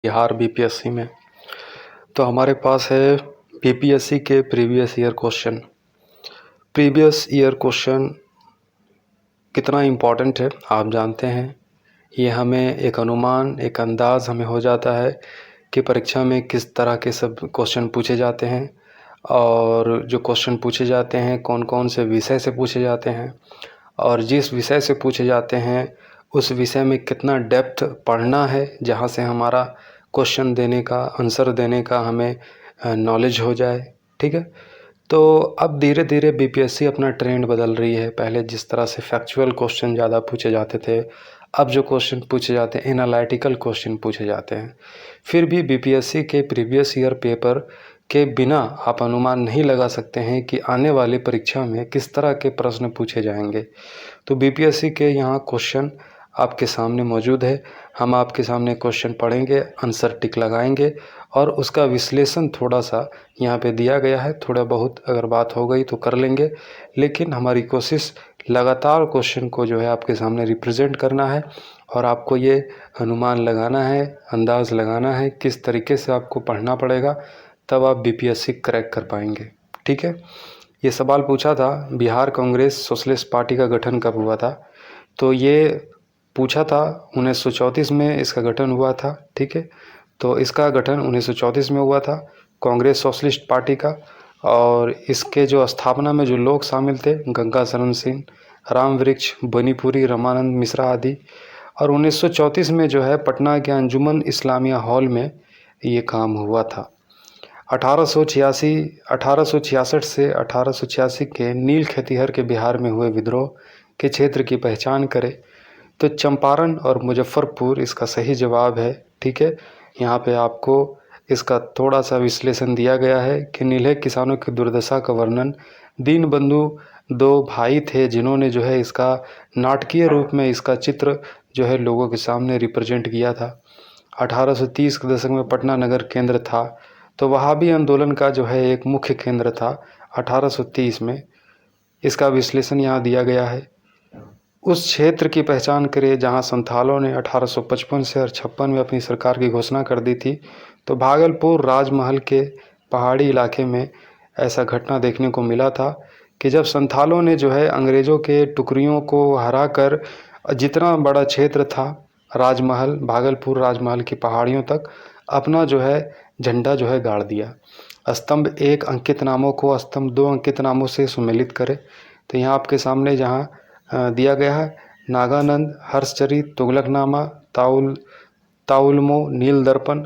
Bihar BPSC में। तो हमारे पास है बीपीएससी के previous year question. Previous year question कितना इम्पोर्टेंट है आप जानते हैं। ये हमें एक अनुमान, एक अंदाज़ हमें हो जाता है कि परीक्षा में किस तरह के सब क्वेश्चन पूछे जाते हैं और जो क्वेश्चन पूछे जाते हैं कौन कौन से विषय से पूछे जाते हैं, और जिस विषय से पूछे जाते हैं उस विषय में कितना डेप्थ पढ़ना है, जहाँ से हमारा क्वेश्चन देने का, आंसर देने का हमें नॉलेज हो जाए। ठीक है। तो अब धीरे धीरे बीपीएससी अपना ट्रेंड बदल रही है। पहले जिस तरह से फैक्चुअल क्वेश्चन ज़्यादा पूछे जाते थे, अब जो क्वेश्चन पूछे जाते हैं एनालिटिकल क्वेश्चन पूछे जाते हैं। फिर भी बीपीएससी के प्रीवियस ईयर पेपर के बिना आप अनुमान नहीं लगा सकते हैं कि आने वाली परीक्षा में किस तरह के प्रश्न पूछे जाएंगे। तो बीपीएससी के यहाँ क्वेश्चन आपके सामने मौजूद है। हम आपके सामने क्वेश्चन पढ़ेंगे, आंसर टिक लगाएंगे और उसका विश्लेषण थोड़ा सा यहाँ पे दिया गया है। थोड़ा बहुत अगर बात हो गई तो कर लेंगे, लेकिन हमारी कोशिश लगातार क्वेश्चन को जो है आपके सामने रिप्रेजेंट करना है और आपको ये अनुमान लगाना है, अंदाज़ लगाना है किस तरीके से आपको पढ़ना पड़ेगा, तब आप बीपीएससी क्रैक कर पाएंगे। ठीक है। ये सवाल पूछा था बिहार कांग्रेस सोशलिस्ट पार्टी का गठन कब हुआ था। तो ये पूछा था 1934 में इसका गठन हुआ था। ठीक है। तो इसका गठन 1934 में हुआ था कांग्रेस सोशलिस्ट पार्टी का। और इसके जो स्थापना में जो लोग शामिल थे, गंगा शरण सिंह, राम वृक्ष, बनीपुरी, रमानंद मिश्रा आदि। और 1934 में जो है पटना के अंजुमन इस्लामिया हॉल में ये काम हुआ था। 1866 से 1886 के नील खेतिहर के बिहार में हुए विद्रोह के क्षेत्र की पहचान करें तो चंपारण और मुजफ्फरपुर इसका सही जवाब है। ठीक है। यहाँ पे आपको इसका थोड़ा सा विश्लेषण दिया गया है कि नीले किसानों की दुर्दशा का वर्णन, दीनबंधु दो भाई थे जिन्होंने जो है इसका नाटकीय रूप में इसका चित्र जो है लोगों के सामने रिप्रेजेंट किया था। 1830 के दशक में पटना नगर केंद्र था, तो वहाबी आंदोलन का जो है एक मुख्य केंद्र था 1830 में। इसका विश्लेषण यहाँ दिया गया है। उस क्षेत्र की पहचान करें जहां संथालों ने 1855 से 56 में अपनी सरकार की घोषणा कर दी थी। तो भागलपुर राजमहल के पहाड़ी इलाके में ऐसा घटना देखने को मिला था कि जब संथालों ने जो है अंग्रेज़ों के टुकड़ियों को हरा कर जितना बड़ा क्षेत्र था राजमहल, भागलपुर राजमहल की पहाड़ियों तक अपना जो है झंडा जो है गाड़ दिया। स्तंभ 1 अंकित नामों को स्तंभ 2 अंकित नामों से सुमेलित करें। तो यहाँ आपके सामने जहाँ दिया गया है नागानंद, हर्षचरित, तुगलकनामा, ताउलमो, नील दर्पण।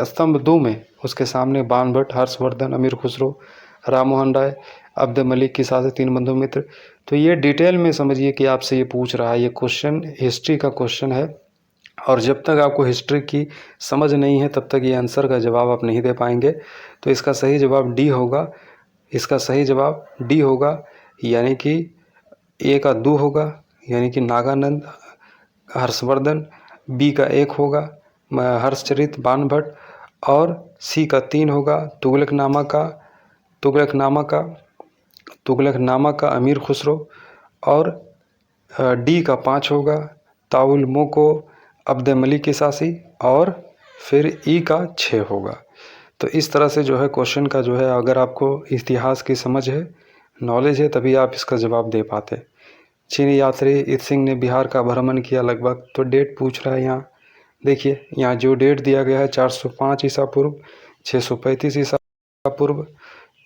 स्तंभ 2 में उसके सामने बाणभट्ट, हर्षवर्धन, अमीर खुसरो, राम मोहन राय, अब्द मलिक की साथ 3 बंधु मित्र। तो ये डिटेल में समझिए कि आपसे ये पूछ रहा है, ये क्वेश्चन हिस्ट्री का क्वेश्चन है और जब तक आपको हिस्ट्री की समझ नहीं है तब तक ये आंसर का जवाब आप नहीं दे पाएंगे। तो इसका सही जवाब डी होगा। इसका सही जवाब डी होगा, यानी कि ए का 2 होगा यानी कि नागानंद, हर्षवर्धन। बी का 1 होगा हर्षचरित, बाणभट्ट। और सी का 3 होगा तुगलकनामा का अमीर खुसरो। और डी का 5 होगा ताउलमोको, अब्द मलिक की सासी। और फिर ई का 6 होगा। तो इस तरह से जो है क्वेश्चन का जो है, अगर आपको इतिहास की समझ है, नॉलेज है, तभी आप इसका जवाब दे पाते। चीनी यात्री इत सिंह ने बिहार का भ्रमण किया लगभग। तो डेट पूछ रहा है यहाँ, देखिए यहाँ जो डेट दिया गया है 405 ईसा पूर्व, 635 ईसा पूर्व।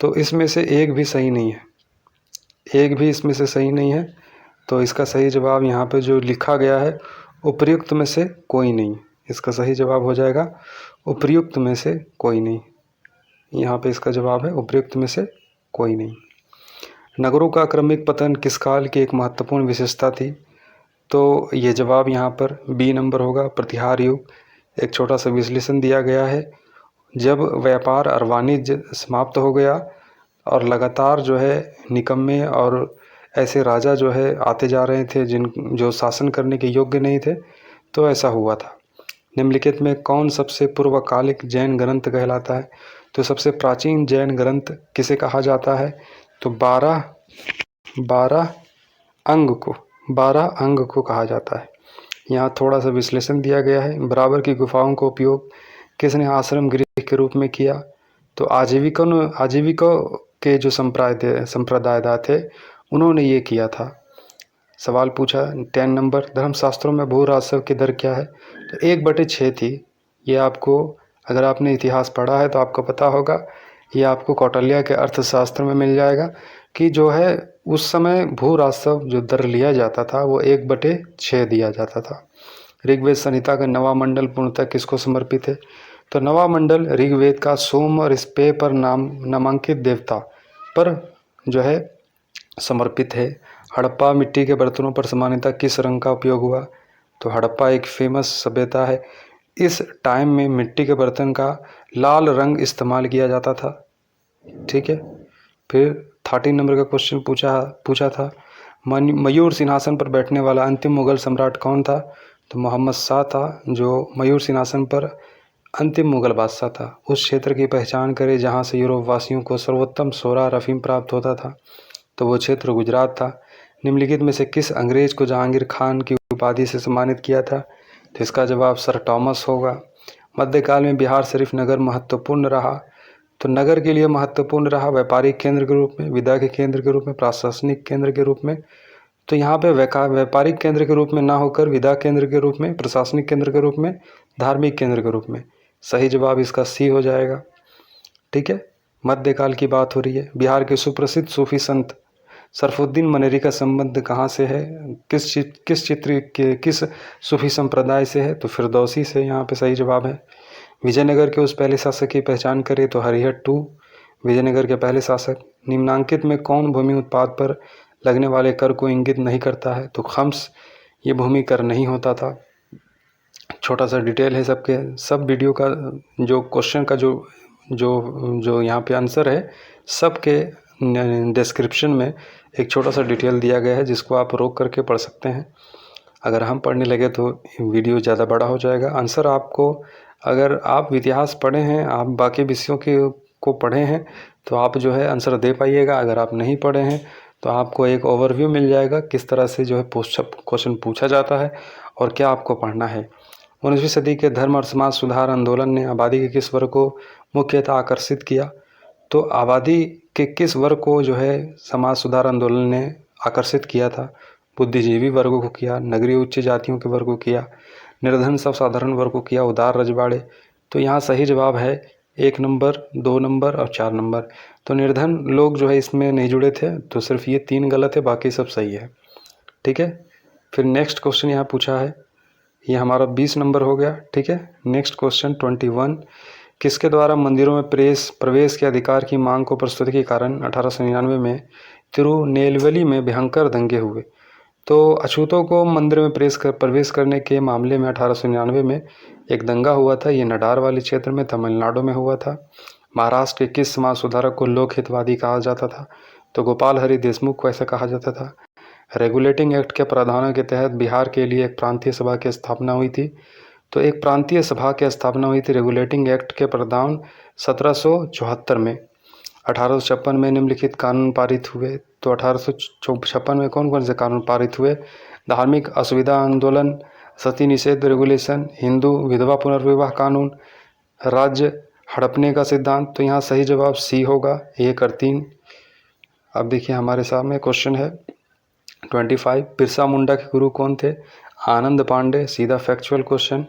तो इसमें से एक भी सही नहीं है, एक भी इसमें से सही नहीं है। तो इसका सही जवाब यहाँ पे जो लिखा गया है उपर्युक्त में से कोई नहीं। इसका सही जवाब हो जाएगा उपर्युक्त में से कोई नहीं। यहाँ पे इसका जवाब है उपर्युक्त में से कोई नहीं। नगरों का क्रमिक पतन किस काल की एक महत्वपूर्ण विशेषता थी। तो ये जवाब यहाँ पर बी नंबर होगा, प्रतिहार युग। एक छोटा सा विश्लेषण दिया गया है, जब व्यापार और वाणिज्य समाप्त हो गया और लगातार जो है निकम्मे और ऐसे राजा जो है आते जा रहे थे जो शासन करने के योग्य नहीं थे, तो ऐसा हुआ था। निम्नलिखित में कौन सबसे पूर्वकालिक जैन ग्रंथ कहलाता है। तो सबसे प्राचीन जैन ग्रंथ किसे कहा जाता है। तो 12 अंग को कहा जाता है। यहाँ थोड़ा सा विश्लेषण दिया गया है। बराबर की गुफाओं का उपयोग किसने आश्रम गृह के रूप में किया? तो आजीविका के जो संप्रदायदार थे उन्होंने ये किया था। सवाल पूछा 10 नंबर, धर्मशास्त्रों में भू राजस्व की दर क्या है? तो 1/6 थी। ये आपको, अगर आपने इतिहास पढ़ा है तो आपको पता होगा। ये आपको कौटिल्य के अर्थशास्त्र में मिल जाएगा कि जो है उस समय भू राजस्व जो दर लिया जाता था वो 1/6 दिया जाता था। ऋग्वेद संहिता का नवा मंडल पूर्णतः किसको समर्पित है? तो नवा मंडल ऋग्वेद का सोम और स्पे पर नामांकित देवता पर जो है समर्पित है। हड़प्पा मिट्टी के बर्तनों पर सामान्यतः किस रंग का उपयोग हुआ? तो हड़प्पा एक फेमस सभ्यता है। इस टाइम में मिट्टी के बर्तन का लाल रंग इस्तेमाल किया जाता था। ठीक है। फिर 13 नंबर का क्वेश्चन पूछा था, मयूर सिंहासन पर बैठने वाला अंतिम मुगल सम्राट कौन था? तो मोहम्मद शाह था जो मयूर सिंहासन पर अंतिम मुगल बादशाह था। उस क्षेत्र की पहचान करें जहाँ से यूरोप वासियों को सर्वोत्तम सोरा और अफीम प्राप्त होता था। तो वो क्षेत्र गुजरात था। निम्नलिखित में से किस अंग्रेज को जहांगीर खान की उपाधि से सम्मानित किया था? तो इसका जवाब सर टॉमस होगा। मध्यकाल में बिहार शरीफ नगर महत्वपूर्ण रहा। तो नगर के लिए महत्वपूर्ण रहा, व्यापारिक केंद्र के रूप में, विदा के केंद्र के रूप में, प्रशासनिक केंद्र के रूप में। तो यहाँ पे व्यापारिक केंद्र के रूप में ना होकर विदा केंद्र के रूप में, प्रशासनिक केंद्र के रूप में, धार्मिक केंद्र के रूप में। सही जवाब इसका सी हो जाएगा। ठीक है। मध्यकाल की बात हो रही है। बिहार के सुप्रसिद्ध सूफी संत सरफुद्दीन मनेरी का संबंध कहाँ से है? किस सूफी संप्रदाय से है? तो फिरदौसी से यहाँ पे सही जवाब है। विजयनगर के उस पहले शासक की पहचान करें तो हरिहर 2 विजयनगर के पहले शासक। निम्नांकित में कौन भूमि उत्पाद पर लगने वाले कर को इंगित नहीं करता है? तो खम्स ये भूमि कर नहीं होता था। छोटा सा डिटेल है सबके सब वीडियो का, जो क्वेश्चन का जो यहाँ पे आंसर है सबके डिस्क्रिप्शन में एक छोटा सा डिटेल दिया गया है जिसको आप रोक करके पढ़ सकते हैं। अगर हम पढ़ने लगे तो वीडियो ज़्यादा बड़ा हो जाएगा। आंसर आपको, अगर आप इतिहास पढ़े हैं, आप बाकी विषयों को पढ़े हैं तो आप जो है आंसर दे पाइएगा। अगर आप नहीं पढ़े हैं तो आपको एक ओवरव्यू मिल जाएगा किस तरह से जो है क्वेश्चन पूछा जाता है और क्या आपको पढ़ना है। 19वीं सदी के धर्म और समाज सुधार आंदोलन ने आबादी के किस वर्ग को मुख्यतः आकर्षित किया? तो आबादी के किस वर्ग को जो है समाज सुधार आंदोलन ने आकर्षित किया था? बुद्धिजीवी वर्गों को किया, नगरीय उच्च जातियों के वर्ग को किया, निर्धन सब साधारण वर्ग को किया, उदार रजवाड़े। तो यहाँ सही जवाब है 1 नंबर, 2 नंबर और 4 नंबर। तो निर्धन लोग जो है इसमें नहीं जुड़े थे, तो सिर्फ ये 3 गलत है, बाकी सब सही है। ठीक है। फिर नेक्स्ट क्वेश्चन यहाँ पूछा है, ये हमारा 20 नंबर हो गया। ठीक है। नेक्स्ट क्वेश्चन 21, किसके द्वारा मंदिरों में प्रवेश के अधिकार की मांग को प्रस्तुति के कारण 1899 में तिरुनेलवेली में भयंकर दंगे हुए? तो अछूतों को मंदिर में प्रवेश करने के मामले में 1899 में एक दंगा हुआ था। ये नडार वाले क्षेत्र में तमिलनाडु में हुआ था। महाराष्ट्र के किस समाज सुधारक को लोक हितवादी कहा जाता था? तो गोपाल हरि देशमुख को ऐसा कहा जाता था। रेगुलेटिंग एक्ट के प्रावधानों के तहत बिहार के लिए एक प्रांतीय सभा की स्थापना हुई थी। तो एक प्रांतीय सभा की स्थापना हुई थी। रेगुलेटिंग एक्ट के प्रावधान 1774 में। 1856 में निम्नलिखित कानून पारित हुए। तो 1856 में कौन कौन से कानून पारित हुए? धार्मिक असुविधा आंदोलन, सती निषेध रेगुलेशन, हिंदू विधवा पुनर्विवाह कानून, राज्य हड़पने का सिद्धांत। तो यहाँ सही जवाब सी होगा, 1 और 3। अब देखिए हमारे सामने क्वेश्चन है 25, बिरसा मुंडा के गुरु कौन थे? आनंद पांडे। सीधा फैक्चुअल क्वेश्चन।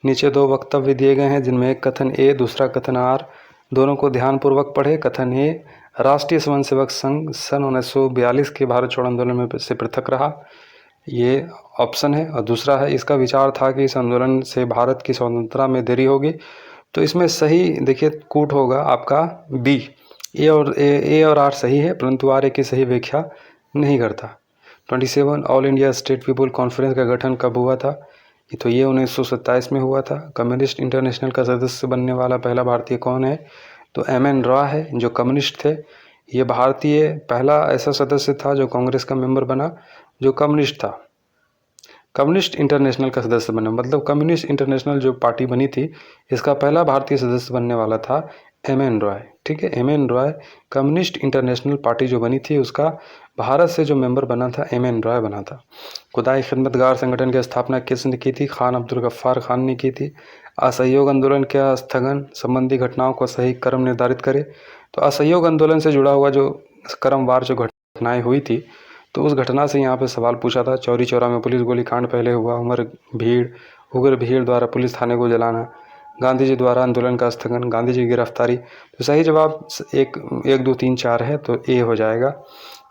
नीचे 2 वक्तव्य दिए गए हैं जिनमें एक कथन ए, दूसरा कथन आर। दोनों को ध्यानपूर्वक पढ़े। कथन ए, राष्ट्रीय स्वयंसेवक संघ सन 1942 के भारत छोड़ो आंदोलन में से पृथक रहा, ये ऑप्शन है। और दूसरा है, इसका विचार था कि इस आंदोलन से भारत की स्वतंत्रता में देरी होगी। तो इसमें सही देखिए कूट होगा आपका बी। ए और आर सही है, परंतु आर ए की सही व्याख्या नहीं करता। 27, all India state people conference का गठन कब हुआ था? तो ये 1927 में हुआ था। कम्युनिस्ट इंटरनेशनल का सदस्य बनने वाला पहला भारतीय कौन है? तो MN रॉय है जो कम्युनिस्ट थे। ये भारतीय पहला ऐसा सदस्य था जो कांग्रेस का मेंबर बना जो कम्युनिस्ट था। कम्युनिस्ट इंटरनेशनल का सदस्य बना, मतलब कम्युनिस्ट इंटरनेशनल जो पार्टी बनी थी इसका पहला भारतीय सदस्य बनने वाला था एम एन रॉय, ठीक है। M N Roy, communist international party जो बनी थी उसका भारत से जो मेंबर बना था एम एन रॉय बना था। खुदाई खिदमतगार संगठन की स्थापना किसने की थी? खान अब्दुल गफ्फार खान ने की थी। असहयोग आंदोलन के स्थगन संबंधी घटनाओं को सही क्रम निर्धारित करे। तो असहयोग आंदोलन से जुड़ा हुआ जो क्रमवार जो घटनाएं हुई थी, तो उस घटना से यहाँ पे सवाल पूछा था। चौरी चौरा में पुलिस गोलीकांड पहले हुआ, उग्र भीड़ द्वारा पुलिस थाने को जलाना, गांधी जी द्वारा आंदोलन का स्थगन, गांधी जी की गिरफ्तारी। तो सही जवाब 1 2 3 4 है, तो ए हो जाएगा।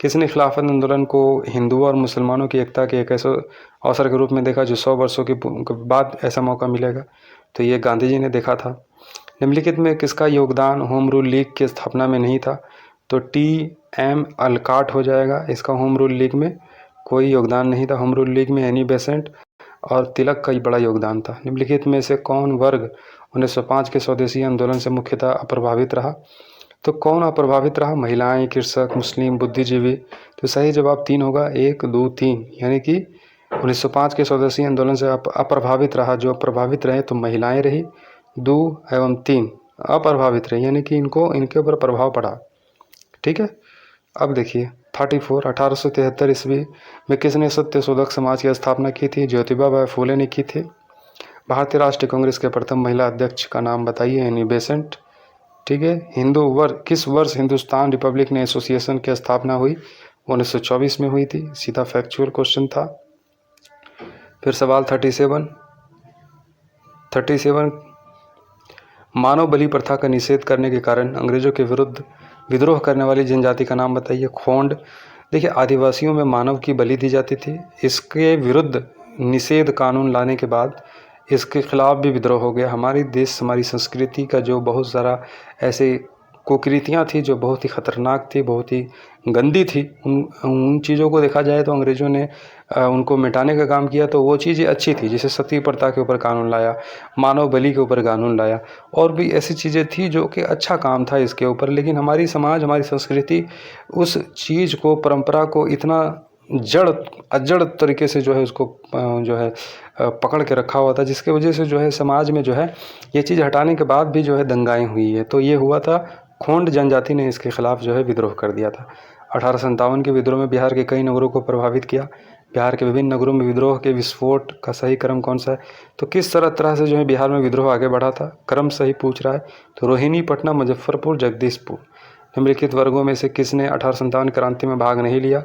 किसने खिलाफत आंदोलन को हिंदुओं और मुसलमानों की एकता के एक ऐसे अवसर के रूप में देखा जो 100 वर्षों के बाद ऐसा मौका मिलेगा? तो ये गांधी जी ने देखा था। निम्नलिखित में किसका योगदान होम रूल लीग की स्थापना में नहीं था? तो टी.एम. अल्काट हो जाएगा। इसका होम रूल लीग में कोई योगदान नहीं था। होम रूल लीग में एनी बेसेंट और तिलक का ही बड़ा योगदान था। निम्नलिखित में से कौन वर्ग 1905 के स्वदेशी आंदोलन से मुख्यतः अप्रभावित रहा? तो कौन अप्रभावित रहा? महिलाएं, कृषक, मुस्लिम, बुद्धिजीवी। तो सही जवाब 3 होगा, 1 2 3, यानी कि 1905 के स्वदेशी आंदोलन से अप्रभावित रहा। जो अप्रभावित रहे तो महिलाएं रही, 2 एवं 3 अप्रभावित रही, यानी कि इनके ऊपर प्रभाव पड़ा, ठीक है। अब देखिए 34, 1873 ईस्वी में किसने सत्य शोधक समाज की स्थापना की थी? ज्योतिबा बाई फूले ने की थी। भारतीय राष्ट्रीय कांग्रेस के प्रथम महिला अध्यक्ष का नाम बताइए? एनी बेसेंट, ठीक है। किस वर्ष हिंदुस्तान रिपब्लिक ने एसोसिएशन की स्थापना हुई? 1924 में हुई थी। सीधा फैक्चुअल क्वेश्चन था। फिर सवाल 37, मानव बलि प्रथा का निषेध करने के कारण अंग्रेजों के विरुद्ध विद्रोह करने वाली जनजाति का नाम बताइए? खोंड। देखिए, आदिवासियों में मानव की बलि दी जाती थी। इसके विरुद्ध निषेध कानून लाने के बाद इसके खिलाफ भी विद्रोह हो गया। हमारी संस्कृति का जो बहुत सारा ऐसे कुकृतियाँ थी जो बहुत ही खतरनाक थी, बहुत ही गंदी थी, उन चीज़ों को देखा जाए तो अंग्रेज़ों ने उनको मिटाने का काम किया। तो वो चीज़ें अच्छी थी, जैसे सती प्रथा के ऊपर कानून लाया, मानव बलि के ऊपर कानून लाया, और भी ऐसी चीज़ें थी जो कि अच्छा काम था इसके ऊपर। लेकिन हमारी संस्कृति उस चीज़ को, परंपरा को इतना अजड़ तरीके से जो है उसको पकड़ के रखा हुआ था, जिसके वजह से जो है समाज में जो है ये चीज़ हटाने के बाद भी जो है दंगाएं हुई है। तो ये हुआ था, खोंड जनजाति ने इसके खिलाफ जो है विद्रोह कर दिया था। 1857 के विद्रोह में बिहार के कई नगरों को प्रभावित किया। बिहार के विभिन्न नगरों में विद्रोह के विस्फोट का सही क्रम कौन सा है? तो किस तरह से जो है बिहार में विद्रोह आगे बढ़ा था, क्रम सही पूछ रहा है। तो रोहिणी, पटना, मुजफ्फरपुर, जगदीशपुर। निम्नलिखित वर्गों में से किसने 1857 क्रांति में भाग नहीं लिया?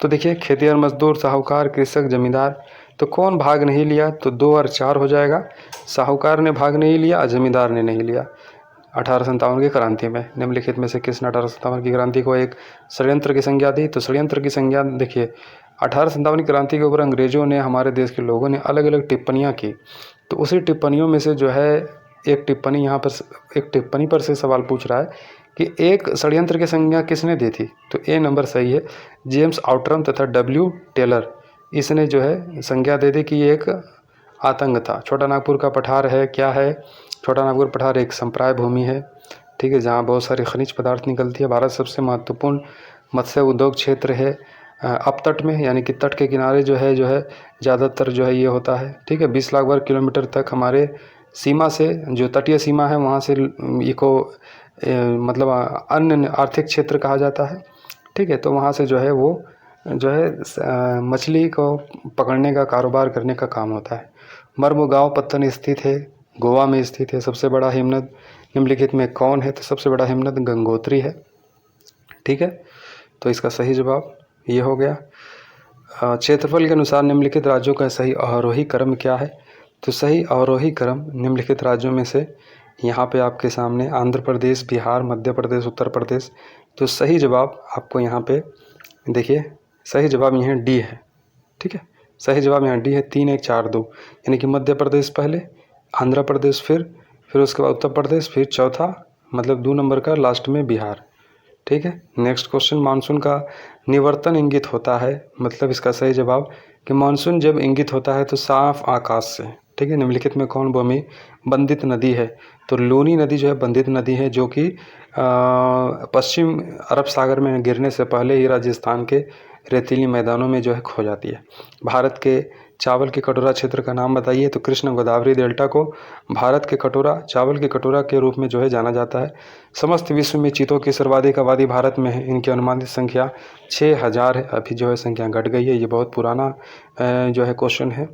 तो देखिए, खेतिहर मजदूर, साहूकार, कृषक, जमींदार। तो कौन भाग नहीं लिया? तो 2 और 4 हो जाएगा। साहूकार ने भाग नहीं लिया, जमींदार ने नहीं लिया 1857 की क्रांति में। निम्नलिखित में से किसने 1857 की क्रांति को एक षड्यंत्र की संज्ञा दी? तो षड्यंत्र की संज्ञा देखिए, 1857 की क्रांति के ऊपर अंग्रेजों ने, हमारे देश के लोगों ने अलग अलग टिप्पणियाँ की। तो उसी टिप्पणियों में से जो है एक टिप्पणी पर से सवाल पूछ रहा है कि एक षड्यंत्र की संज्ञा किसने दी थी? तो ए नंबर सही है। जेम्स आउटरम तथा डब्ल्यू टेलर, इसने जो है संज्ञा दे दी कि ये एक आतंक था। छोटा नागपुर का पठार है, क्या है? छोटा नागपुर पठार एक संप्राय भूमि है, ठीक है, जहाँ बहुत सारी खनिज पदार्थ निकलती है। भारत सबसे महत्वपूर्ण मत्स्य उद्योग क्षेत्र है अपतट में, यानी कि तट के किनारे जो है ज़्यादातर जो है ये होता है, ठीक है। 20 लाख वर्ग किलोमीटर तक हमारे सीमा से, जो तटीय सीमा है वहाँ से इको मतलब अन्य आर्थिक क्षेत्र कहा जाता है, ठीक है। तो वहाँ से जो है वो जो है मछली को पकड़ने का कारोबार करने का काम होता है। मर्मुगांव पत्तन स्थित है, गोवा में स्थित है। सबसे बड़ा हिमनद निम्नलिखित में कौन है? तो सबसे बड़ा हिमनद गंगोत्री है, ठीक है। तो इसका सही जवाब ये हो गया। क्षेत्रफल के अनुसार निम्नलिखित राज्यों का सही आरोही क्रम क्या है? तो सही आरोही क्रम निम्नलिखित राज्यों में से यहाँ पे आपके सामने आंध्र प्रदेश, बिहार, मध्य प्रदेश, उत्तर प्रदेश। तो सही जवाब आपको यहाँ पे देखिए, सही जवाब यहाँ डी है, ठीक है। सही जवाब यहाँ डी है, 3 1 4 2, यानी कि मध्य प्रदेश पहले, आंध्र प्रदेश फिर उसके बाद उत्तर प्रदेश, फिर चौथा मतलब 2 नंबर का लास्ट में बिहार, ठीक है। नेक्स्ट क्वेश्चन, मानसून का निवर्तन इंगित होता है, मतलब इसका सही जवाब कि मानसून जब इंगित होता है तो साफ आकाश से, ठीक है। निम्नलिखित में कौन भूमि बंधित नदी है? तो लूनी नदी जो है बंधित नदी है, जो कि पश्चिम अरब सागर में गिरने से पहले ही राजस्थान के रेतीली मैदानों में जो है खो जाती है। भारत के चावल के कटोरा क्षेत्र का नाम बताइए। तो कृष्ण गोदावरी डेल्टा को भारत के कटोरा, चावल के कटोरा के रूप में जो है जाना जाता है। समस्त विश्व में चीतों की सर्वाधिक आबादी भारत में है। इनकी अनुमानित संख्या 6000 है। अभी जो है संख्या घट गई है। ये बहुत पुराना जो है क्वेश्चन है।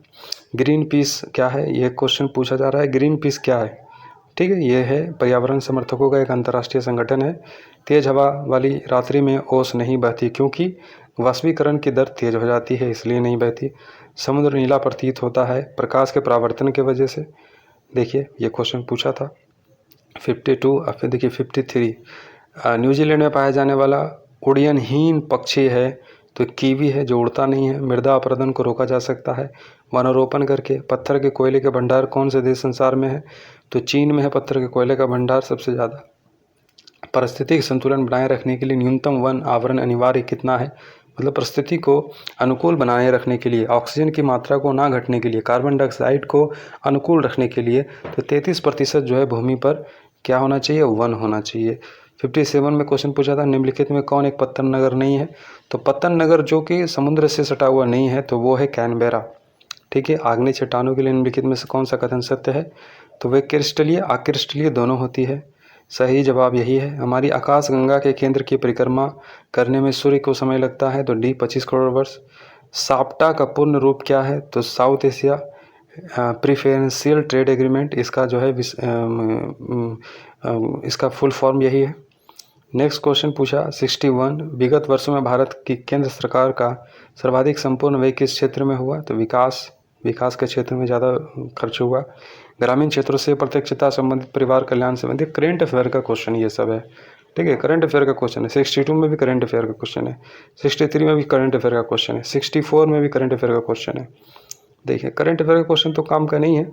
ग्रीन पीस क्या है, ये क्वेश्चन पूछा जा रहा है। ग्रीन पीस क्या है, ठीक है, ये है पर्यावरण समर्थकों का एक अंतर्राष्ट्रीय संगठन है। तेज हवा वाली रात्रि में ओस नहीं बहती क्योंकि वाष्पीकरण की दर तेज हो जाती है, इसलिए नहीं बहती। समुद्र नीला प्रतीत होता है प्रकाश के परावर्तन के वजह से। देखिए ये क्वेश्चन पूछा था 52। अब फिर देखिए 53, न्यूजीलैंड में पाया जाने वाला उड़यनहीन पक्षी है तो कीवी है जो उड़ता नहीं है। मृदा अपरदन को रोका जा सकता है वनारोपण करके। पत्थर के कोयले के भंडार कौन से देश संसार में है, तो चीन में है पत्थर के कोयले का भंडार सबसे ज़्यादा। परिस्थितिक संतुलन बनाए रखने के लिए न्यूनतम वन आवरण अनिवार्य कितना है, मतलब परिस्थिति को अनुकूल बनाए रखने के लिए, ऑक्सीजन की मात्रा को ना घटने के लिए, कार्बन डाइऑक्साइड को अनुकूल रखने के लिए, तो 33% जो है भूमि पर क्या होना चाहिए, वन होना चाहिए। 57 में क्वेश्चन पूछा था निम्नलिखित में कौन एक पत्तन नगर नहीं है, तो पत्तन नगर जो कि समुद्र से सटा हुआ नहीं है तो वो है कैनबेरा। ठीक है, आग्नेय चट्टानों के लिए निम्नलिखित में से कौन सा कथन सत्य है, तो वे क्रिस्टलीय अक्रिस्टलीय दोनों होती है। सही जवाब यही है। हमारी आकाशगंगा के केंद्र की परिक्रमा करने में सूर्य को समय लगता है तो डी 25 करोड़ वर्ष। साप्टा का पूर्ण रूप क्या है, तो साउथ एशिया प्रीफरेंशियल ट्रेड एग्रीमेंट, इसका जो है इसका फुल फॉर्म यही है। नेक्स्ट क्वेश्चन पूछा 61, विगत वर्षों में भारत की केंद्र सरकार का सर्वाधिक संपूर्ण व्यय किस क्षेत्र में हुआ, तो विकास के क्षेत्र में ज़्यादा खर्च हुआ। ग्रामीण क्षेत्रों से प्रत्यक्षता संबंधित, परिवार कल्याण संबंधित, करेंट अफेयर का क्वेश्चन ये सब है। ठीक है, करंट अफेयर का क्वेश्चन है। 62 में भी करंट अफेयर का क्वेश्चन है। 63 में भी करंट अफेयर का क्वेश्चन है। 64 में भी करंट अफेयर का क्वेश्चन है। देखिए करंट अफेयर का क्वेश्चन तो काम का नहीं है,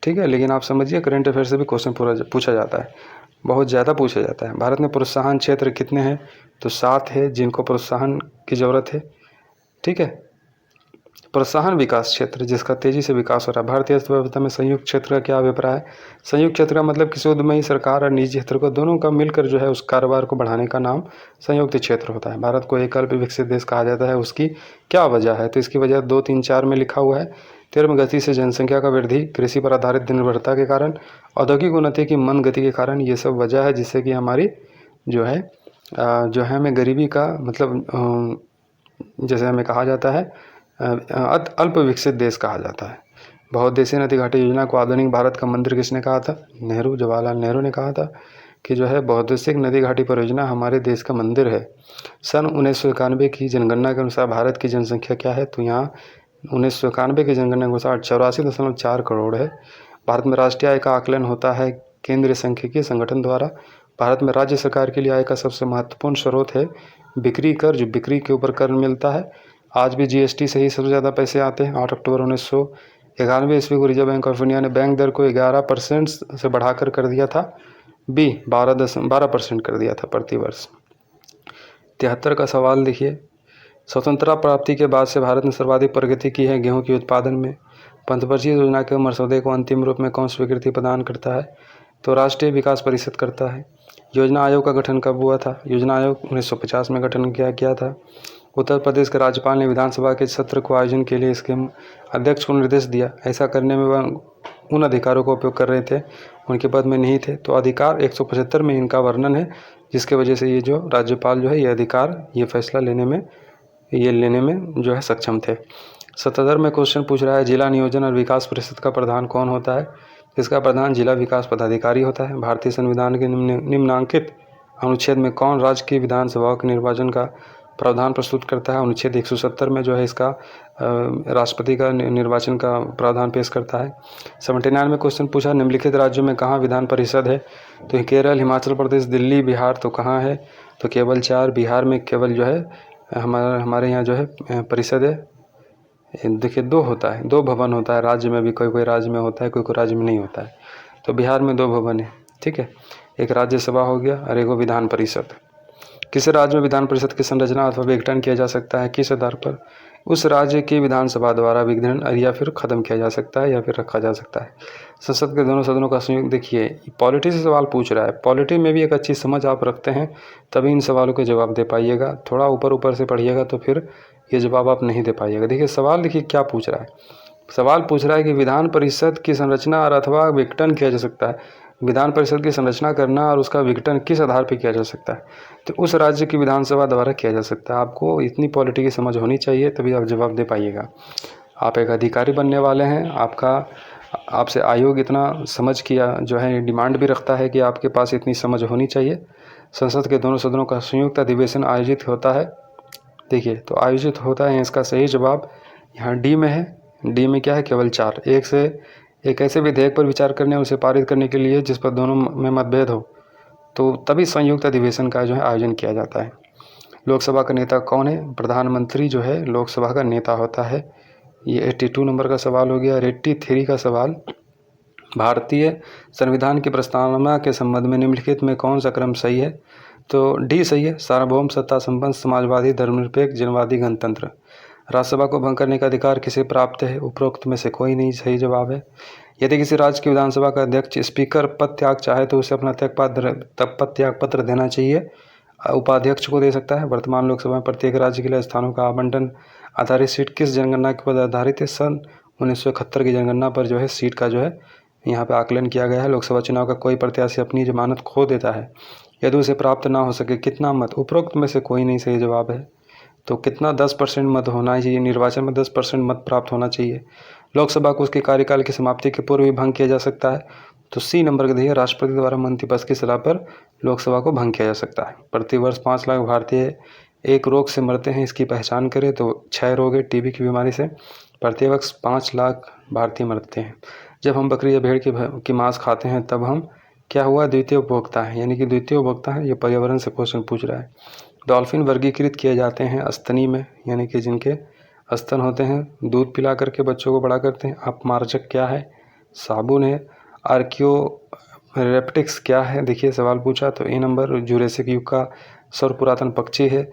ठीक है, लेकिन आप समझिए करंट अफेयर से भी क्वेश्चन पूछा जाता है, बहुत ज़्यादा पूछा जाता है। भारत में प्रोत्साहन क्षेत्र कितने हैं, तो 7 है जिनको प्रोत्साहन की ज़रूरत है। ठीक है, प्रोत्साहन विकास क्षेत्र जिसका तेजी से विकास हो रहा है। भारतीय अर्थव्यवस्था में संयुक्त क्षेत्र का क्या अभिप्राय है, संयुक्त क्षेत्र का मतलब किसी उद्यमी, सरकार और निजी क्षेत्र को दोनों का मिलकर जो है उस कारोबार को बढ़ाने का नाम संयुक्त क्षेत्र होता है। भारत को एक अल्प विकसित देश कहा जाता है, उसकी क्या वजह है, तो इसकी वजह 2, 3, 4 में लिखा हुआ है। तीव्र गति से जनसंख्या का वृद्धि, कृषि पर आधारित निर्भरता के कारण, औद्योगिक उन्नति की मंद गति के कारण, ये सब वजह है जिससे कि हमारी जो है हमें गरीबी का मतलब जैसे हमें कहा जाता है अल्प विकसित देश कहा जाता है। बहुउद्देशीय नदी घाटी योजना को आधुनिक भारत का मंदिर किसने कहा था, नेहरू, जवाहरलाल नेहरू ने कहा था कि जो है बहुउद्देशीय नदी घाटी परियोजना हमारे देश का मंदिर है। सन 1991 की जनगणना के अनुसार भारत की जनसंख्या क्या है, तो यहाँ 1991 की जनगणना के अनुसार 84.4 करोड़ है। भारत में राष्ट्रीय आय का आकलन होता है केंद्रीय सांख्यिकी संगठन द्वारा। भारत में राज्य सरकार के लिए आय का सबसे महत्वपूर्ण स्रोत है बिक्री कर, जो बिक्री के ऊपर कर मिलता है। आज भी जीएसटी से ही सबसे ज़्यादा पैसे आते हैं। 8 अक्टूबर 1991 ईस्वी को रिजर्व बैंक ऑफ इंडिया ने बैंक दर को 11% से बढ़ाकर कर दिया था, 12% कर दिया था प्रति वर्ष। 73 का सवाल देखिए, स्वतंत्रता प्राप्ति के बाद से भारत ने सर्वाधिक प्रगति की है गेहूं के उत्पादन में। पंचवर्षीय योजना के मसौदे को अंतिम रूप में कौन स्वीकृति प्रदान करता है, तो राष्ट्रीय विकास परिषद करता है। योजना आयोग का गठन कब हुआ था, योजना आयोग 1950 में गठन किया गया था। उत्तर प्रदेश के राज्यपाल ने विधानसभा के सत्र को आयोजन के लिए इसके अध्यक्ष को निर्देश दिया। ऐसा करने में वह उन अधिकारों का उपयोग कर रहे थे उनके पद में नहीं थे, तो अधिकार 175 में इनका वर्णन है, जिसके वजह से ये जो राज्यपाल जो है ये अधिकार, ये फैसला लेने में जो है सक्षम थे। 77 में क्वेश्चन पूछ रहा है जिला नियोजन और विकास परिषद का प्रधान कौन होता है, इसका प्रधान जिला विकास पदाधिकारी होता है। भारतीय संविधान के निम्नांकित अनुच्छेद में कौन राज्य की विधानसभाओं के निर्वाचन का प्रावधान प्रस्तुत करता है, अनुच्छेद 170 में जो है इसका राष्ट्रपति का निर्वाचन का प्रावधान पेश करता है। 79 में क्वेश्चन पूछा निम्नलिखित राज्यों में कहाँ विधान परिषद है, तो केरल, हिमाचल प्रदेश, दिल्ली, बिहार, तो कहाँ है, तो केवल 4, बिहार में केवल जो है हमारे यहाँ जो है परिषद है। देखिए 2 होता है, 2 भवन होता है राज्य में भी, कोई राज्य में होता है, कोई राज्य में नहीं होता है। तो बिहार में 2 भवन है, ठीक है, एक राज्यसभा हो गया और एक विधान परिषद। किस राज्य में विधान परिषद की संरचना अथवा विघटन किया जा सकता है, किस आधार पर, उस राज्य की विधानसभा द्वारा विघटन या फिर ख़त्म किया जा सकता है या फिर रखा जा सकता है। संसद के दोनों सदनों का संयुक्त। देखिए पॉलिटी से सवाल पूछ रहा है, पॉलिटी में भी एक अच्छी समझ आप रखते हैं तभी इन सवालों के जवाब दे पाइएगा। थोड़ा ऊपर ऊपर से पढ़िएगा तो फिर ये जवाब आप नहीं दे पाइएगा। देखिए सवाल, देखिए क्या पूछ रहा है। सवाल पूछ रहा है कि विधान परिषद की संरचना और अथवा विघटन किया जा सकता है। विधान परिषद की संरचना करना और उसका विघटन किस आधार पर किया जा सकता है? तो उस राज्य की विधानसभा द्वारा किया जा सकता है। आपको इतनी पॉलिटी की समझ होनी चाहिए तभी आप जवाब दे पाइएगा। आप एक अधिकारी बनने वाले हैं, आपसे आयोग इतना समझ किया जो है डिमांड भी रखता है कि आपके पास इतनी समझ होनी चाहिए। संसद के दोनों सदनों का संयुक्त अधिवेशन आयोजित होता है। देखिए तो आयोजित होता है, इसका सही जवाब यहाँ डी में है। डी में क्या है? केवल 4। एक ऐसे विधेयक पर विचार करने और उसे पारित करने के लिए जिस पर दोनों में मतभेद हो तो तभी संयुक्त अधिवेशन का जो है आयोजन किया जाता है। लोकसभा का नेता कौन है? प्रधानमंत्री जो है लोकसभा का नेता होता है। ये 82 नंबर का सवाल हो गया। 83 का सवाल, भारतीय संविधान की प्रस्तावना के संबंध में निम्नलिखित में कौन सा क्रम सही है? तो डी सही है। सार्वभौम, सत्ता संपन्न, समाजवादी, धर्मनिरपेक्ष, जनवादी, गणतंत्र। राज्यसभा को भंग करने का अधिकार किसे प्राप्त है? उपरोक्त में से कोई नहीं सही जवाब है। यदि किसी राज्य की विधानसभा का अध्यक्ष स्पीकर पद त्याग चाहे तो उसे अपना त्याग पत्र देना चाहिए। उपाध्यक्ष को दे सकता है। वर्तमान लोकसभा में प्रत्येक राज्य के लिए स्थानों का आवंटन आधारित सीट किस जनगणना के पर आधारित है? सन 1971 की जनगणना पर जो है सीट का जो है यहाँ पे आकलन किया गया है। लोकसभा चुनाव का कोई प्रत्याशी अपनी जमानत खो देता है यदि उसे प्राप्त ना हो सके कितना मत? उपरोक्त में से कोई नहीं सही जवाब है। तो कितना? 10% मत होना चाहिए। निर्वाचन में 10% मत प्राप्त होना चाहिए। लोकसभा को उसके कार्यकाल की समाप्ति के पूर्व भी भंग किया जा सकता है। तो सी नंबर के दिए, राष्ट्रपति द्वारा मंत्रिपरिषद की सलाह पर लोकसभा को भंग किया जा सकता है। प्रतिवर्ष 5 लाख भारतीय एक रोग से मरते हैं, इसकी पहचान करें तो 6 रोग है टीबी की बीमारी से। प्रतिवर्ष 5 लाख भारतीय मरते हैं। जब हम बकरी या भेड़ की मांस खाते हैं तब हम क्या हुआ? द्वितीय उपभोक्ता है, यानी कि द्वितीय उपभोक्ता है। ये पर्यावरण से क्वेश्चन पूछ रहा है। डॉल्फिन वर्गीकृत किए जाते हैं स्तनी में, यानी कि जिनके स्तन होते हैं, दूध पिला करके बच्चों को बड़ा करते हैं। अपमार्जक क्या है? साबुन है। आर्कियोरेप्टिक्स क्या है? देखिए सवाल पूछा तो ए नंबर जुरेसिक युग का सर्वपुरातन पक्षी है।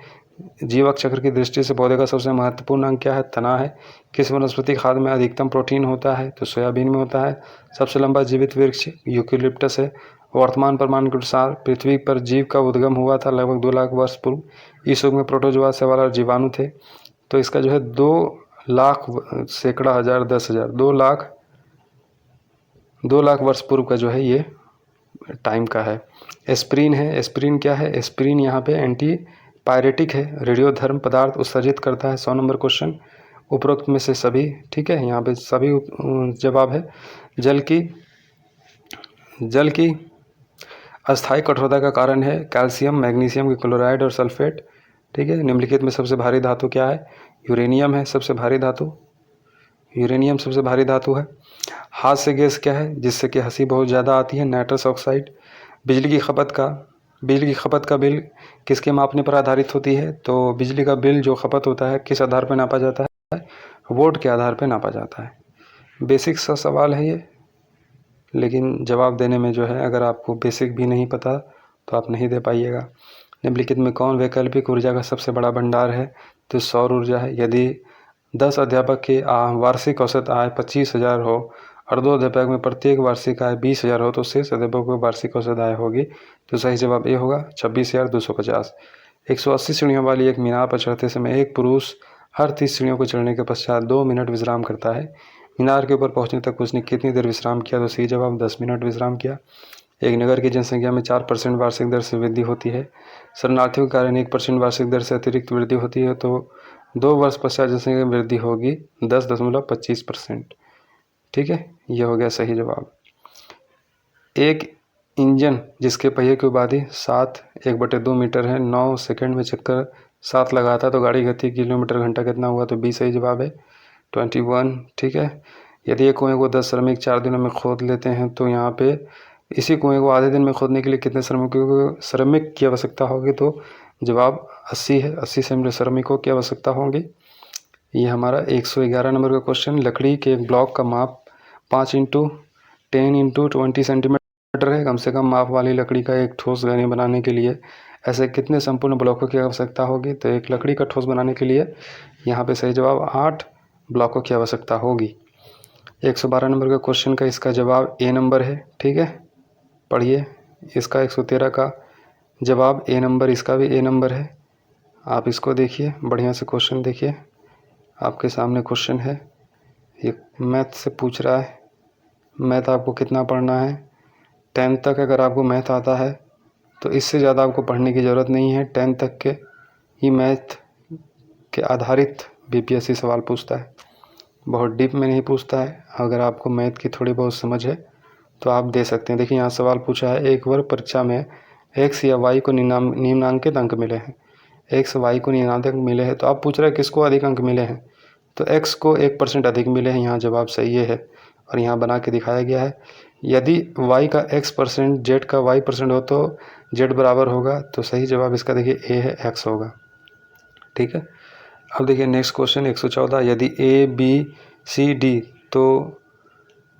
जीवक चक्र की दृष्टि से पौधे का सबसे महत्वपूर्ण अंग क्या है? तना है। किस वनस्पति खाद्य में अधिकतम प्रोटीन होता है? तो सोयाबीन में होता है। सबसे लंबा जीवित वृक्ष यूकेलिप्टस है। वर्तमान प्रमाण के अनुसार पृथ्वी पर जीव का उद्गम हुआ था लगभग 2 लाख वर्ष पूर्व। इस युग में प्रोटोजोआ, शैवाल और जीवाणु थे। तो इसका जो है 2 लाख, सैकड़ा, हजार, 10,000, 2 लाख वर्ष पूर्व का जो है ये टाइम का है। एस्प्रिन है। एस्प्रिन क्या है? एस्प्रिन यहाँ पे एंटी पायरेटिक है, रेडियोधर्म पदार्थ उत्सर्जित करता है। 100 नंबर क्वेश्चन। उपरोक्त में से सभी ठीक है, यहाँ पे सभी जवाब है। जल की अस्थायी कठोरता का कारण है कैल्शियम, मैग्नीशियम की क्लोराइड और सल्फेट। ठीक है। निम्नलिखित में सबसे भारी धातु क्या है? यूरेनियम है सबसे भारी धातु। यूरेनियम सबसे भारी धातु है। हाथ से गैस क्या है जिससे कि हंसी बहुत ज़्यादा आती है? Nitrous oxide. बिजली की खपत का बिल किसके मापने पर आधारित होती है? तो बिजली का बिल जो खपत होता है किस आधार पर नापा जाता है? वोट के आधार पर नापा जाता है। बेसिक सा सवाल है ये, लेकिन जवाब देने में जो है अगर आपको बेसिक भी नहीं पता तो आप नहीं दे पाइएगा। निम्नलिखित में कौन वैकल्पिक ऊर्जा का सबसे बड़ा भंडार है? तो सौर ऊर्जा है। यदि 10 अध्यापक की वार्षिक औसत आय 25,000 हो और 2 अध्यापक में प्रत्येक वार्षिक आय 20,000 हो तो शेष अध्यापकों को वार्षिक औसत आय होगी। तो सही जवाब ए होगा 26,250। 180 सीढ़ियों वाली एक मीनार पर चढ़ते समय एक पुरुष हर 30 सीढ़ियों को चढ़ने के पश्चात 2 मिनट विश्राम करता है। मीनार के ऊपर पहुंचने तक उसने कितनी देर विश्राम किया? तो सही जवाब 10 मिनट विश्राम किया। एक नगर की जनसंख्या में 4% वार्षिक दर से वृद्धि होती है। शरणार्थियों के कारण 1% वार्षिक दर से अतिरिक्त वृद्धि होती है तो 2 वर्ष पश्चात जनसंख्या में वृद्धि होगी 10.25%। ठीक है, यह हो गया सही जवाब। एक इंजन जिसके पहिए की उपाधि 7/1/2 मीटर है, 9 सेकंड में चक्कर 7 लगाता है तो गाड़ी गति किलोमीटर घंटा कितना हुआ? तो 20 सही जवाब है 21। ठीक है। यदि एक कुएं को 10 श्रमिक 4 दिनों में खोद लेते हैं तो यहाँ पे इसी कुएं को आधे दिन में खोदने के लिए कितने श्रमिक की आवश्यकता होगी? तो जवाब 80 है। 80 श्रमिकों की आवश्यकता होगी। ये हमारा 111 नंबर का क्वेश्चन। लकड़ी के एक ब्लॉक का माप 5 × 10 × 20 सेंटीमीटर है। कम से कम माप वाली लकड़ी का एक ठोस घने बनाने के लिए ऐसे कितने संपूर्ण ब्लॉकों की आवश्यकता होगी? तो एक लकड़ी का ठोस बनाने के लिए यहाँ पे सही जवाब 8 ब्लॉकों की आवश्यकता होगी। 112 नंबर का क्वेश्चन का इसका जवाब ए नंबर है। ठीक है, पढ़िए। इसका 113 का जवाब ए नंबर, इसका भी ए नंबर है। आप इसको देखिए, बढ़िया से क्वेश्चन देखिए, आपके सामने क्वेश्चन है, ये मैथ से पूछ रहा है। मैथ आपको कितना पढ़ना है? 10th तक अगर आपको मैथ आता है तो इससे ज़्यादा आपको पढ़ने की ज़रूरत नहीं है। 10th तक के ही मैथ के आधारित बीपीएससी सवाल पूछता है, बहुत डीप में नहीं पूछता है। अगर आपको मैथ की थोड़ी बहुत समझ है तो आप दे सकते हैं। देखिए यहाँ सवाल पूछा है, एक वर्ग परीक्षा में एक्स या वाई को निम्नांकित अंक मिले हैं। एक्स वाई को निम्नांकित अंक मिले हैं, तो आप पूछ रहे हैं किसको अधिक अंक मिले हैं? तो एक्स को 1% अधिक मिले हैं। यहाँ जवाब सही है और यहाँ बना के दिखाया गया है। यदि y का x%, z का y% हो तो z बराबर होगा। तो सही जवाब इसका देखिए a है, x होगा। ठीक है, अब देखिए नेक्स्ट क्वेश्चन 114। यदि a b c d, तो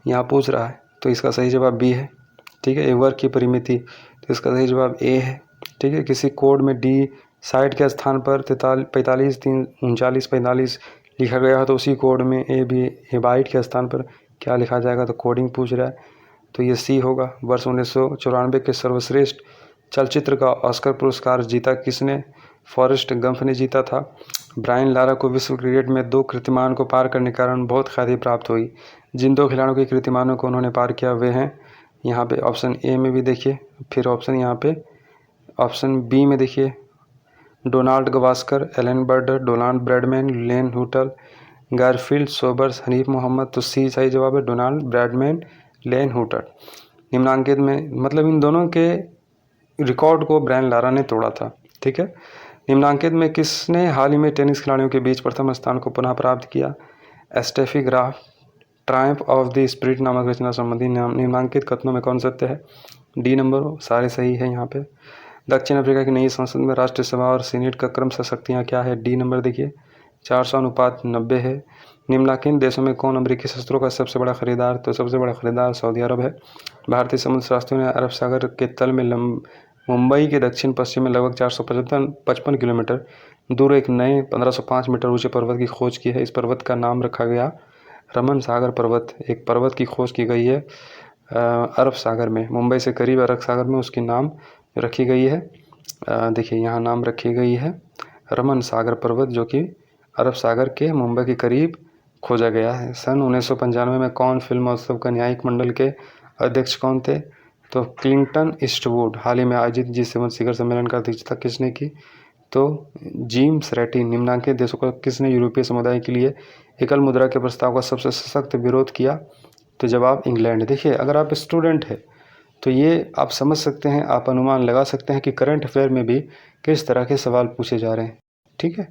यहाँ पूछ रहा है, तो इसका सही जवाब b है। ठीक है, एक वर्ग की परिमिति, तो इसका सही जवाब a है। ठीक है, किसी कोड में d साइड के स्थान पर 45 3 39 45 लिखा गया है, तो उसी कोड में ए बाइट के स्थान पर क्या लिखा जाएगा? तो कोडिंग पूछ रहा है, तो ये सी होगा। वर्ष 1994 के सर्वश्रेष्ठ चलचित्र का ऑस्कर पुरस्कार जीता किसने? फॉरेस्ट गंप ने जीता था। ब्रायन लारा को विश्व क्रिकेट में 2 कीर्तिमान को पार करने के कारण बहुत ख्याति प्राप्त हुई। जिन 2 खिलाड़ियों के कीर्तिमानों को उन्होंने पार किया वे हैं, यहाँ पे ऑप्शन ए में भी देखिए, फिर ऑप्शन यहाँ पे ऑप्शन बी में देखिए, Donald Gavaskar, Allan Border, Donald Bradman, Len Hutton, Garfield Sobers, Hanif Mohammad. तो सी सही जवाब है, डोनाल्ड ब्रैडमैन, लेन हुटल। निम्नांकित में मतलब इन दोनों के रिकॉर्ड को ब्रायन लारा ने तोड़ा था। ठीक है, निम्नांकित में किसने हाल ही में टेनिस खिलाड़ियों के बीच प्रथम स्थान को पुनः प्राप्त किया? Steffi Graf Triumph of the spirit नामक रचना संबंधी निम्नांकित कथनों में कौन सत्य है? डी नंबर सारे सही है। यहाँ पे दक्षिण अफ्रीका की नई संसद में राष्ट्रीय सभा और सीनेट का क्रमशः शक्तियाँ क्या है? डी नंबर देखिए 400:90 है। निम्नलिखित देशों में कौन अमेरिकी शस्त्रों का सबसे बड़ा खरीदार? तो सबसे बड़ा खरीदार सऊदी अरब है। भारतीय समुद्र शास्त्रियों ने अरब सागर के तल में मुंबई के दक्षिण पश्चिम में लगभग 455 किलोमीटर दूर एक नए 1505 मीटर ऊंचे पर्वत की खोज की है। इस पर्वत का नाम रखा गया रमन सागर पर्वत। एक पर्वत की खोज की गई है अरब सागर में, मुंबई से करीब अरब सागर में उसकी नाम रखी गई है। देखिए यहाँ नाम रखी गई है रमन सागर पर्वत, जो कि अरब सागर के मुंबई के करीब खोजा गया है। सन 1995 में कौन फिल्म महोत्सव का न्यायिक मंडल के अध्यक्ष कौन थे? तो क्लिंटन ईस्टवुड। हाल ही में आयोजित G7 शिखर सम्मेलन का अध्यक्षता किसने की? तो जेम्स रैटी। निम्नांकित देशों का किसने यूरोपीय समुदाय के लिए एकल मुद्रा के प्रस्ताव का सबसे सशक्त विरोध किया? तो जवाब इंग्लैंड। देखिए अगर आप स्टूडेंट हैं तो ये आप समझ सकते हैं, आप अनुमान लगा सकते हैं कि करंट अफेयर में भी किस तरह के सवाल पूछे जा रहे हैं। ठीक है,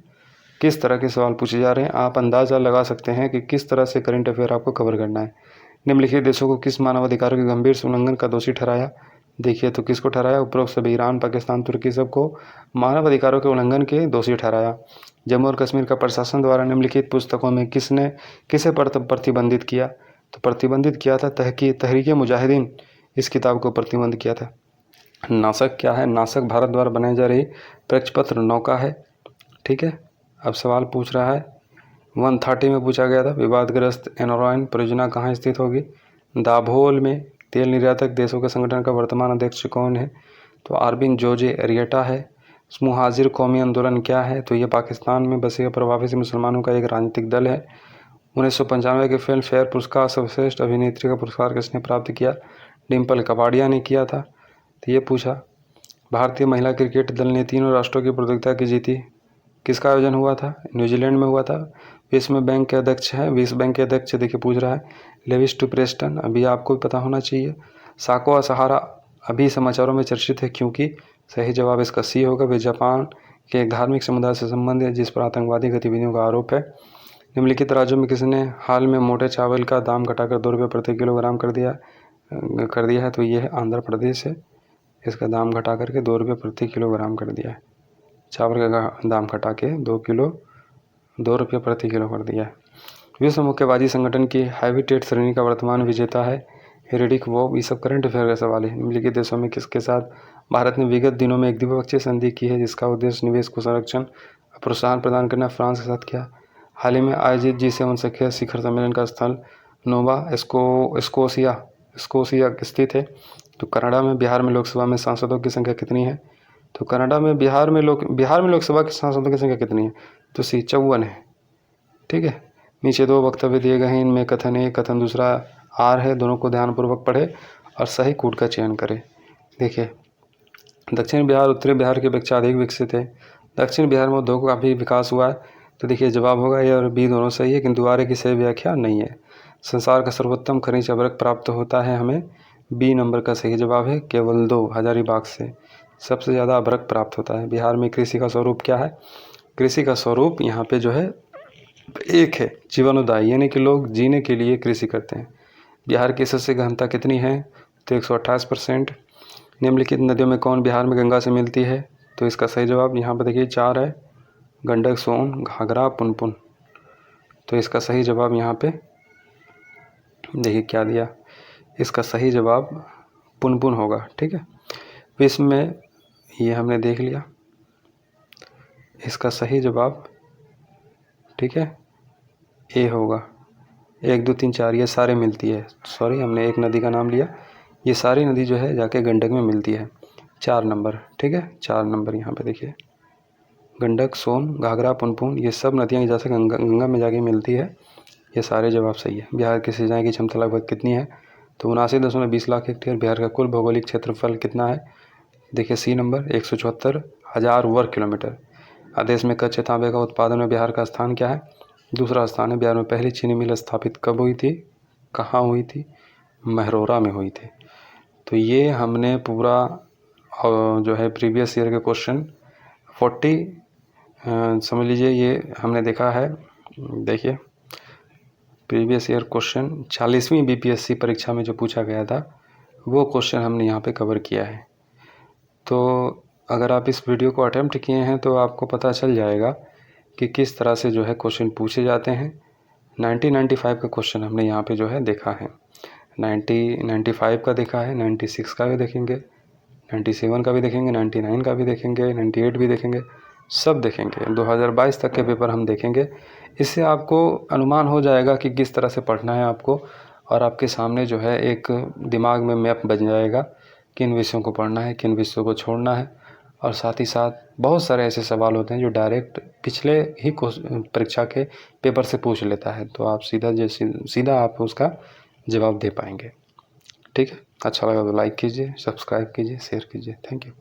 किस तरह के सवाल पूछे जा रहे हैं, आप अंदाज़ा लगा सकते हैं कि किस तरह से करंट अफेयर आपको कवर करना है। निम्नलिखित देशों को किस मानवाधिकारों के गंभीर उल्लंघन का दोषी ठहराया? देखिए तो किसको ठहराया? उपरोक्त सभी ईरान, पाकिस्तान, तुर्की सबको मानवाधिकारों के उल्लंघन के दोषी ठहराया। जम्मू और कश्मीर का प्रशासन द्वारा निम्नलिखित पुस्तकों में किसे प्रतिबंधित किया? तो प्रतिबंधित किया था तहरीक मुजाहिदीन, इस किताब को प्रतिबंध किया था। नासक क्या है? नासक भारत द्वारा बनाई जा रही प्रक्षेपत्र नौका है। ठीक है, अब सवाल पूछ रहा है 130 में पूछा गया था, विवादग्रस्त एनोरॉन परियोजना कहाँ स्थित होगी? दाभोल में। तेल निर्यातक देशों के संगठन का वर्तमान अध्यक्ष कौन है? तो आरबिन जोजे अरिएटा है। मुहाजिर कौमी आंदोलन क्या है? तो ये पाकिस्तान में बसे प्रभावित मुसलमानों का एक राजनीतिक दल है। 1995 के फिल्म फेयर पुरस्कार सर्वश्रेष्ठ अभिनेत्री का पुरस्कार किसने प्राप्त किया? डिम्पल कपाड़िया ने किया था। तो ये पूछा भारतीय महिला क्रिकेट दल ने 3 राष्ट्रों की प्रतियोगिता की जीती, किसका आयोजन हुआ था? न्यूजीलैंड में हुआ था। विश्व बैंक के अध्यक्ष है, विश्व बैंक के अध्यक्ष देखिए पूछ रहा है लेविस टू प्रेस्टन, अभी आपको भी पता होना चाहिए। साको सहारा अभी समाचारों में चर्चित है क्योंकि सही जवाब इसका सी होगा। वे जापान के एक धार्मिक समुदाय से संबंधित है जिस पर आतंकवादी गतिविधियों का आरोप है। निम्नलिखित राज्यों में किसने हाल में मोटे चावल का दाम घटाकर 2 रुपये प्रति किलोग्राम कर दिया है? तो ये है आंध्र प्रदेश है, इसका दाम घटा करके 2 रुपये प्रति किलोग्राम कर दिया है। चावल का दाम घटा के 2 रुपये प्रति किलो कर दिया है। विश्व मुक्केबाजी संगठन की हैवीवेट श्रेणी का वर्तमान विजेता है हेरिडिक वॉर, ये सब करंट अफेयर का सवाल है। निम्नलिखित देशों में किसके साथ भारत ने विगत दिनों में एक द्विपक्षीय संधि की है जिसका उद्देश्य निवेश को संरक्षण और प्रोत्साहन प्रदान करना? फ्रांस के साथ किया। हाल ही में आयोजित G7 संख्या शिखर सम्मेलन का स्थल नोवा स्कोशिया स्थित है। तो कनाडा में बिहार में लोकसभा में सांसदों की संख्या कितनी है? तो कनाडा में बिहार में लोकसभा के सांसदों की संख्या कितनी है? तो 54 है। ठीक है। नीचे 2 वक्तव्य दिए गए हैं, इनमें कथन ए कथन दूसरा आर है। दोनों को ध्यानपूर्वक पढ़े और सही कूट का चयन करें। देखिए, दक्षिण बिहार उत्तरी बिहार की अपेक्षा अधिक विकसित है। दक्षिण बिहार में उद्योग का भी विकास हुआ है। तो देखिए जवाब होगा ए और बी दोनों सही है, किंतु आर्य की सही व्याख्या नहीं है। संसार का सर्वोत्तम खनिज अभ्रक प्राप्त होता है हमें, बी नंबर का सही जवाब है केवल 2 हजारीबाग से सबसे ज़्यादा अभ्रक प्राप्त होता है। बिहार में कृषि का स्वरूप क्या है? कृषि का स्वरूप यहाँ पे जो है एक है जीवनोदायी, यानी कि लोग जीने के लिए कृषि करते हैं। बिहार की सस्य गहनता कितनी है? तो 128%। निम्नलिखित नदियों में कौन बिहार में गंगा से मिलती है? तो इसका सही जवाब यहाँ पर देखिए 4 है, गंडक, सोन, घाघरा, पुनपुन। तो इसका सही जवाब यहाँ पे देखिए क्या दिया, इसका सही जवाब पुनपुन होगा। ठीक है, विश्व में ये हमने देख लिया, इसका सही जवाब ठीक है ए होगा। 1 2 3 4 ये सारे मिलती है, सॉरी हमने एक नदी का नाम लिया, ये सारी नदी जो है जाके गंडक में मिलती है। 4 नंबर, ठीक है 4 नंबर यहाँ पे देखिए, गंडक, सोन, घाघरा, पुनपुन ये सब नदियाँ जैसे गंगा में जाके मिलती है। ये सारे जवाब सही है। बिहार की सिंचाई की क्षमता लगभग कितनी है? तो 79.20 लाख हेक्टेयर। बिहार का कुल भौगोलिक क्षेत्रफल कितना है? देखिए सी नंबर 174,000 वर्ग किलोमीटर। देश में कच्चे तांबे का उत्पादन में बिहार का स्थान क्या है? दूसरा स्थान है। बिहार में पहली चीनी मिल स्थापित कब हुई थी, कहाँ हुई थी? महरौरा में हुई थी। तो ये हमने पूरा जो है प्रीवियस ईयर के क्वेश्चन 40 समझ लीजिए ये हमने देखा है। देखिए प्रीवियस ईयर क्वेश्चन 40वीं BPSC परीक्षा में जो पूछा गया था वो क्वेश्चन हमने यहाँ पे कवर किया है। तो अगर आप इस वीडियो को अटेम्प्ट किए हैं तो आपको पता चल जाएगा कि किस तरह से जो है क्वेश्चन पूछे जाते हैं। 1995 का क्वेश्चन हमने यहाँ पे जो है देखा है, 95 का देखा है, 96 का भी देखेंगे, 97 का भी देखेंगे, 99 का भी देखेंगे, 98 भी देखेंगे, सब देखेंगे। 2022 तक के पेपर हम देखेंगे। इससे आपको अनुमान हो जाएगा कि किस तरह से पढ़ना है आपको, और आपके सामने जो है एक दिमाग में मैप बन जाएगा किन विषयों को पढ़ना है, किन विषयों को छोड़ना है। और साथ ही साथ बहुत सारे ऐसे सवाल होते हैं जो डायरेक्ट पिछले ही परीक्षा के पेपर से पूछ लेता है, तो आप सीधा आप उसका जवाब दे पाएंगे। ठीक है, अच्छा लगा तो लाइक कीजिए, सब्सक्राइब कीजिए, शेयर कीजिए। Thank you.